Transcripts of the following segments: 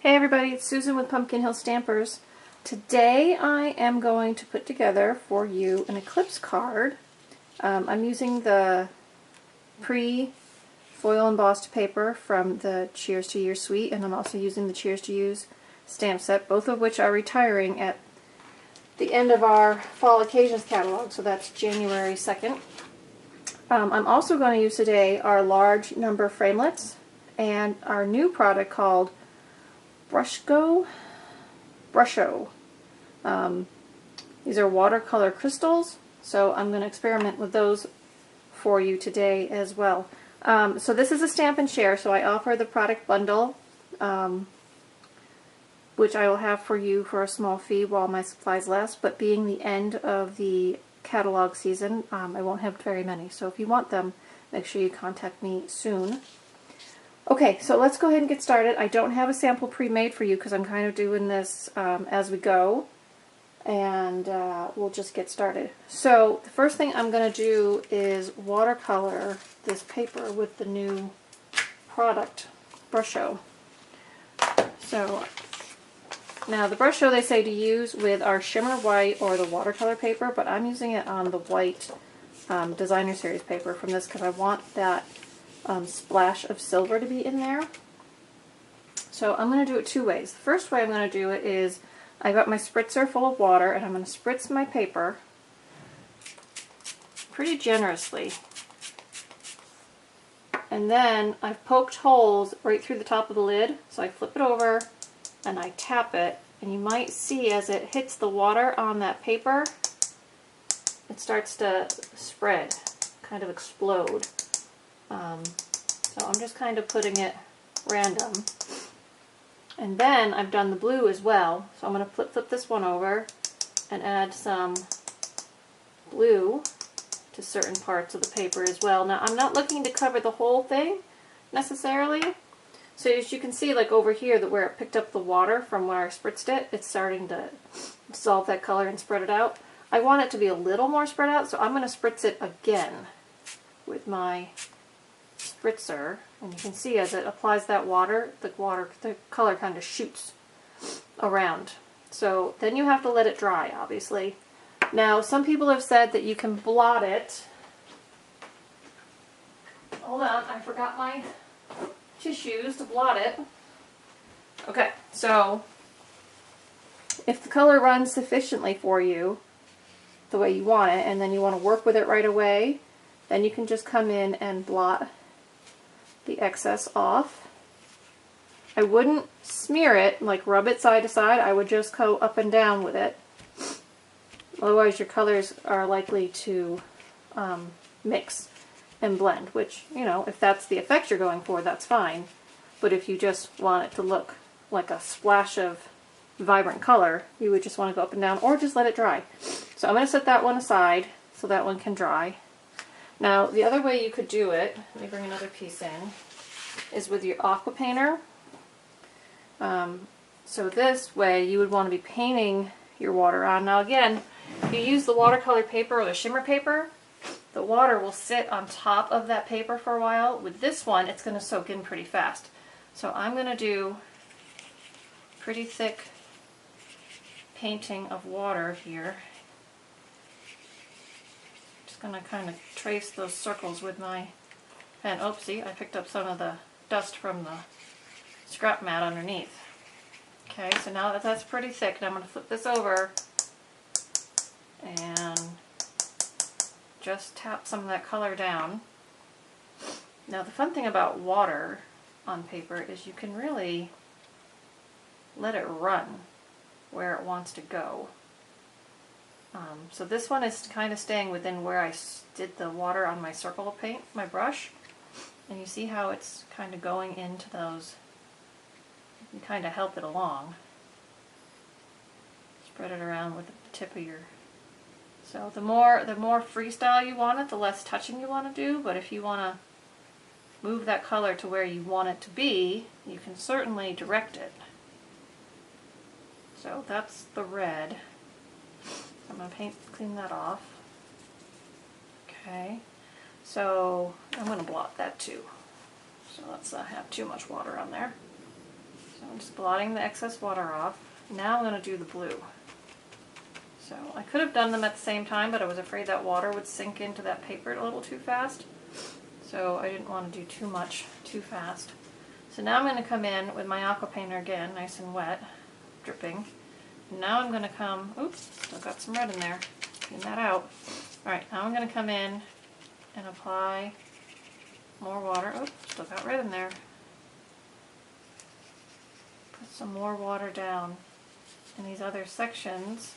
Hey everybody, it's Susan with Pumpkin Hill Stampers. Today I am going to put together for you an Eclipse card. I'm using the pre-foil embossed paper from the Cheers to Year suite, and I'm also using the Cheers to Use stamp set, both of which are retiring at the end of our Fall Occasions catalog, so that's January 2nd. I'm also going to use today our large number framelits and our new product called Brusho. These are watercolor crystals, so I'm going to experiment with those for you today as well. So this is a Stampin' Share, so I offer the product bundle, which I will have for you for a small fee while my supplies last, but being the end of the catalog season, I won't have very many, so if you want them, make sure you contact me soon. Okay, so let's go ahead and get started. I don't have a sample pre-made for you because I'm kind of doing this as we go, and we'll just get started. So the first thing I'm going to do is watercolor this paper with the new product, Brusho. So now the Brusho they say to use with our shimmer white or the watercolor paper, but I'm using it on the white designer series paper from this because I want that splash of silver to be in there. So I'm going to do it two ways. The first way I'm going to do it is I've got my spritzer full of water and I'm going to spritz my paper pretty generously. And then I've poked holes right through the top of the lid, so I flip it over and I tap it, and you might see as it hits the water on that paper, it starts to spread, kind of explode. So I'm just kind of putting it random. And then I've done the blue as well, so I'm going to flip this one over and add some blue to certain parts of the paper as well. Now I'm not looking to cover the whole thing necessarily. So as you can see, like over here, that where it picked up the water from where I spritzed it, it's starting to dissolve that color and spread it out. I want it to be a little more spread out, so I'm going to spritz it again with my spritzer, and you can see as it applies that water, the color kind of shoots around. So then you have to let it dry, obviously. Now some people have said that you can blot it. Hold on, I forgot my tissues to blot it. Okay, so if the color runs sufficiently for you the way you want it, and then you want to work with it right away, then you can just come in and blot the excess off. I wouldn't smear it, like rub it side to side. I would just go up and down with it. Otherwise your colors are likely to mix and blend, which, you know, if that's the effect you're going for, that's fine. But if you just want it to look like a splash of vibrant color, you would just want to go up and down, or just let it dry. So I'm going to set that one aside so that one can dry. Now, the other way you could do it, let me bring another piece in, is with your aqua painter. So this way you would want to be painting your water on. Now again, if you use the watercolor paper or the shimmer paper, the water will sit on top of that paper for a while. With this one, it's going to soak in pretty fast. So I'm going to do pretty thick painting of water here. Going to kind of trace those circles with my pen. Oopsie, I picked up some of the dust from the scrap mat underneath. Okay, so now that that's pretty thick, now I'm going to flip this over and just tap some of that color down. Now the fun thing about water on paper is you can really let it run where it wants to go. So this one is kind of staying within where I did the water on my circle of paint, my brush. And you see how it's kind of going into those. You can kind of help it along. Spread it around with the tip of your... So the more freestyle you want it, the less touching you want to do. But if you want to move that color to where you want it to be, you can certainly direct it. So that's the red. I'm going to clean that off. Okay, so I'm going to blot that too. So let's not have too much water on there. So I'm just blotting the excess water off. Now I'm going to do the blue. So I could have done them at the same time, but I was afraid that water would sink into that paper a little too fast. So I didn't want to do too much too fast. So now I'm going to come in with my aqua painter again, nice and wet, dripping. And now I'm going to come, oops, still got some red in there, clean that out. Alright, now I'm going to come in and apply more water. Oops, still got red in there. Put some more water down in these other sections.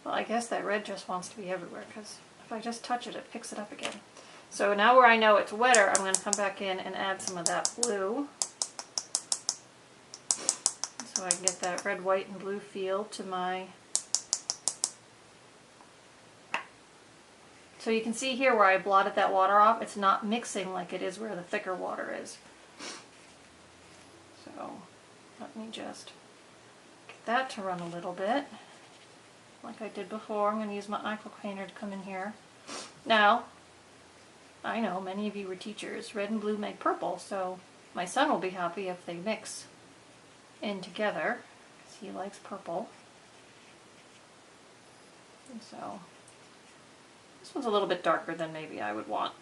Well, I guess that red just wants to be everywhere, because if I just touch it, it picks it up again. So now where I know it's wetter, I'm going to come back in and add some of that blue. So I can get that red, white, and blue feel to my... So you can see here where I blotted that water off, it's not mixing like it is where the thicker water is. So let me just get that to run a little bit. Like I did before, I'm going to use my aqua painter to come in here. Now, I know many of you were teachers. Red and blue make purple, so my son will be happy if they mix in together, because he likes purple. And so, this one's a little bit darker than maybe I would want,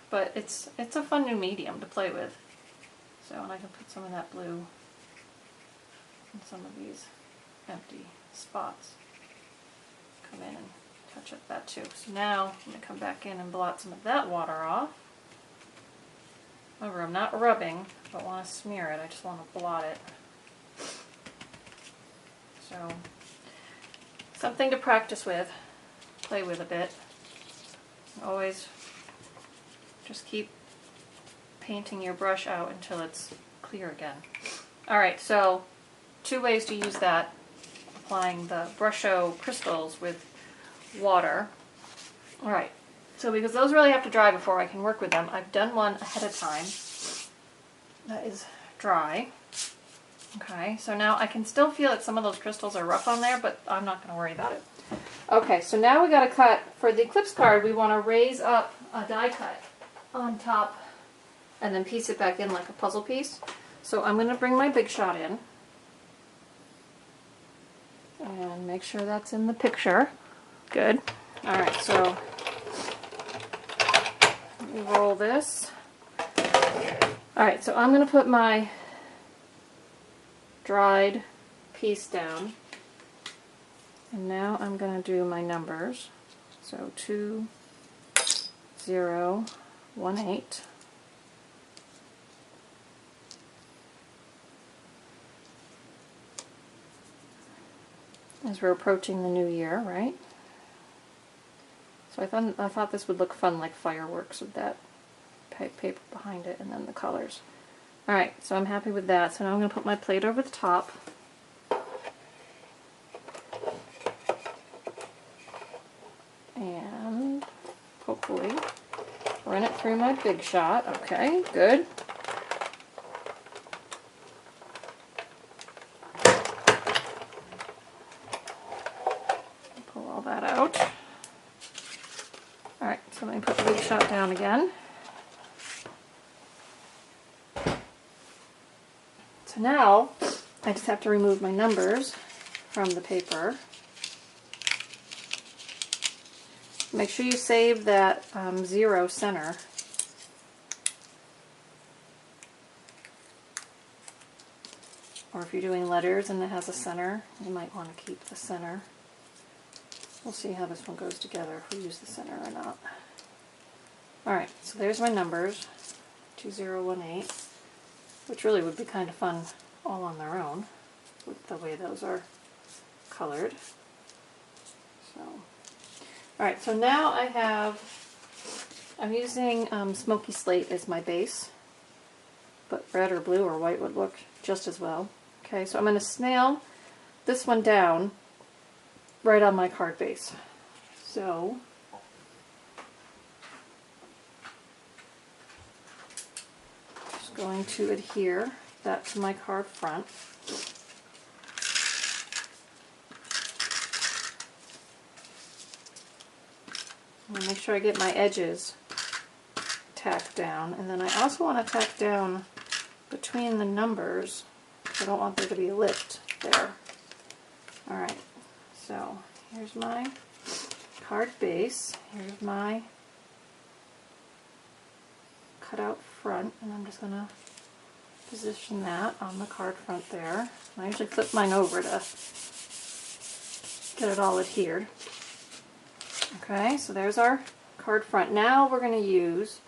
but it's a fun new medium to play with. So, and I can put some of that blue in some of these empty spots. Come in and touch up that too. So now I'm going to come back in and blot some of that water off. Remember, I'm not rubbing. I don't want to smear it. I just want to blot it. So, something to practice with, play with a bit. Always just keep painting your brush out until it's clear again. Alright, so 2 ways to use that. Applying the Brusho crystals with water. Alright, so because those really have to dry before I can work with them, I've done one ahead of time that is dry. Okay, so now I can still feel that some of those crystals are rough on there, but I'm not going to worry about it. Okay, so now we got to cut, for the Eclipse card, we want to raise up a die cut on top and then piece it back in like a puzzle piece. So I'm going to bring my Big Shot in. And make sure that's in the picture. Good. Alright, so let me roll this. Alright, so I'm going to put my dried piece down. And now I'm going to do my numbers. So 2, 0, 1, 8. As we're approaching the new year, right? So I thought this would look fun, like fireworks with that paper behind it and then the colors. Alright, so I'm happy with that. So now I'm going to put my plate over the top. And hopefully run it through my Big Shot. Okay, good. Alright, so let me put the Big Shot down again. So now, I just have to remove my numbers from the paper. Make sure you save that 0 center. Or if you're doing letters and it has a center, you might want to keep the center. We'll see how this one goes together, if we use the center or not. Alright, so there's my numbers, 2018, which really would be kind of fun all on their own, with the way those are colored. So, alright, so now I'm using Smoky Slate as my base, but red or blue or white would look just as well. Okay, so I'm going to snail this one down right on my card base. So just going to adhere that to my card front. I'm going to make sure I get my edges tacked down, and then I also want to tack down between the numbers I don't want there to be a lift there. Alright, so here's my card base. Here's my cutout front, and I'm just going to position that on the card front there. I usually flip mine over to get it all adhered. Okay, so there's our card front. Now I'm going to use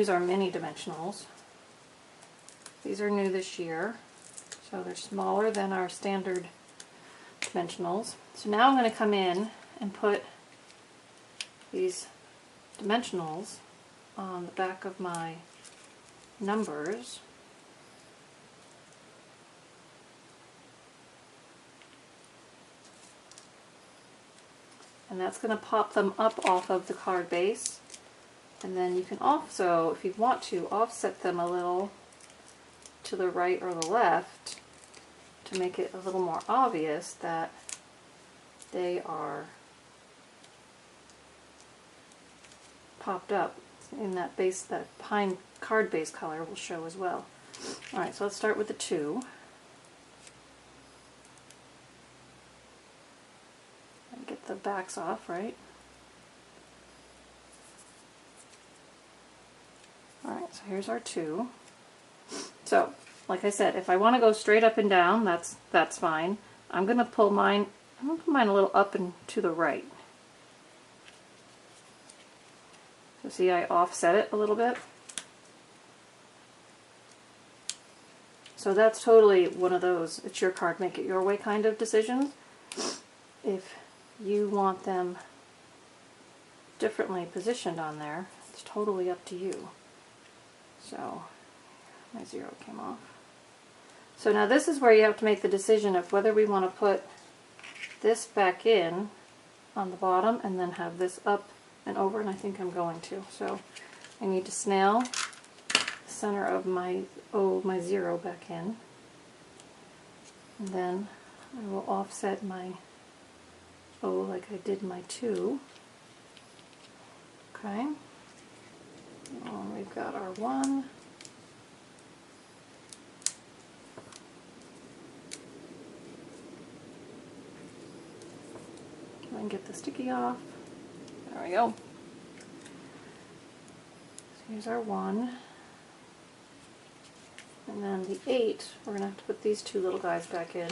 our mini dimensionals. These are new this year, so they're smaller than our standard dimensionals. So now I'm going to come in and put these dimensionals on the back of my numbers. And that's going to pop them up off of the card base. And then you can also, if you want to, offset them a little to the right or the left to make it a little more obvious that they are popped up in that base. That pine card base color will show as well. Alright, so let's start with the 2. Get the backs off, right? Alright, so here's our 2. So, like I said, if I want to go straight up and down, that's fine. I'm going to pull mine, a little up and to the right. So see, I offset it a little bit. So that's totally one of those, it's your card, make it your way kind of decisions. If you want them differently positioned on there, it's totally up to you. So my 0 came off. So now this is where you have to make the decision of whether we want to put this back in on the bottom and then have this up and over, and I think I'm going to. So I need to snail the center of my 0 back in, and then I will offset my O like I did my 2. Okay. And we've got our 1. And get the sticky off. There we go. So here's our 1. And then the 8, we're going to have to put these 2 little guys back in,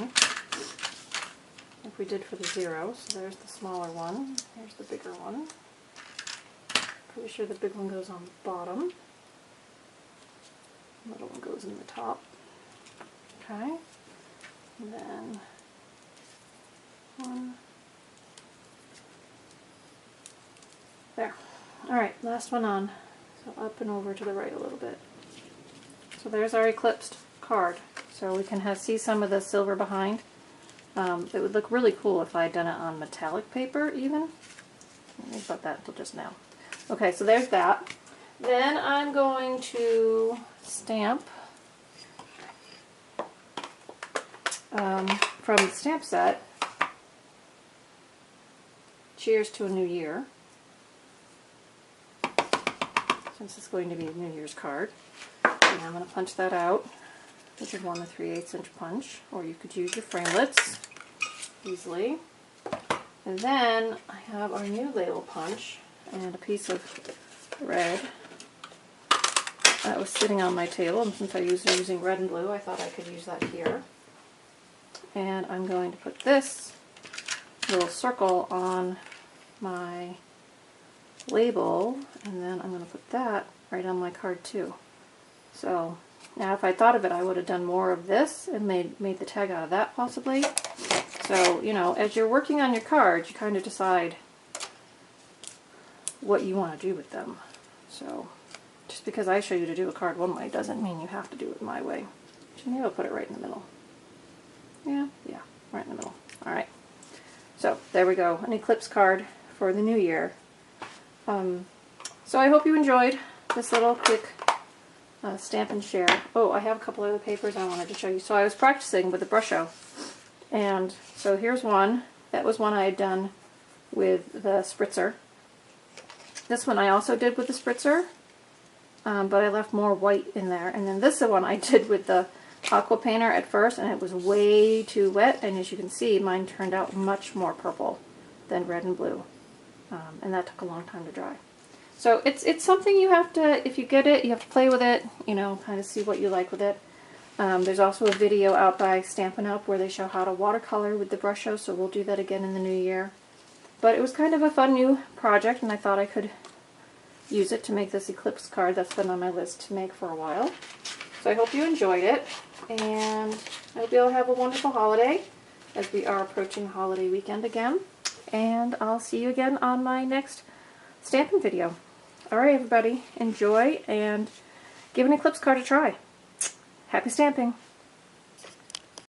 like we did for the 0. So there's the smaller one. Here's the bigger one. Pretty sure the big one goes on the bottom. The little one goes in the top. Okay. And then 1. There. Alright, last one on. So up and over to the right a little bit. So there's our eclipsed card. So we can see some of the silver behind. It would look really cool if I had done it on metallic paper even. I think about that until just now. Okay, so there's that. Then I'm going to stamp from the stamp set, Cheers to a New Year, since it's going to be a New Year's card. And I'm going to punch that out with a 1 3/8 inch punch, or you could use your framelits easily. And then I have our new label punch and a piece of red that was sitting on my table, and since I was using red and blue, I thought I could use that here. And I'm going to put this little circle on my label, and then I'm going to put that right on my card too. So now if I thought of it, I would have done more of this and made the tag out of that possibly. So, you know, as you're working on your cards, you kind of decide what you want to do with them. So just because I show you to do a card one way doesn't mean you have to do it my way. So maybe I'll put it right in the middle. Yeah, right in the middle. Alright. So there we go, an Eclipse card for the new year. So I hope you enjoyed this little quick stamp and share. Oh, I have a couple other papers I wanted to show you. So I was practicing with the Brusho, and so here's one. That was one I had done with the spritzer. This one I also did with the spritzer, but I left more white in there. And then this is the one I did with the aqua painter at first, and it was way too wet, and as you can see, mine turned out much more purple than red and blue, and that took a long time to dry. So it's something you have to, if you get it, you have to play with it, you know, kind of see what you like with it. There's also a video out by Stampin' Up! Where they show how to watercolor with the brush show, so we'll do that again in the new year. But it was kind of a fun new project, and I thought I could use it to make this Eclipse card that's been on my list to make for a while. So I hope you enjoyed it, and I hope you all have a wonderful holiday, as we are approaching holiday weekend again. And I'll see you again on my next Stampin' video. Alright everybody, enjoy and give an Eclipse card a try. Happy stamping!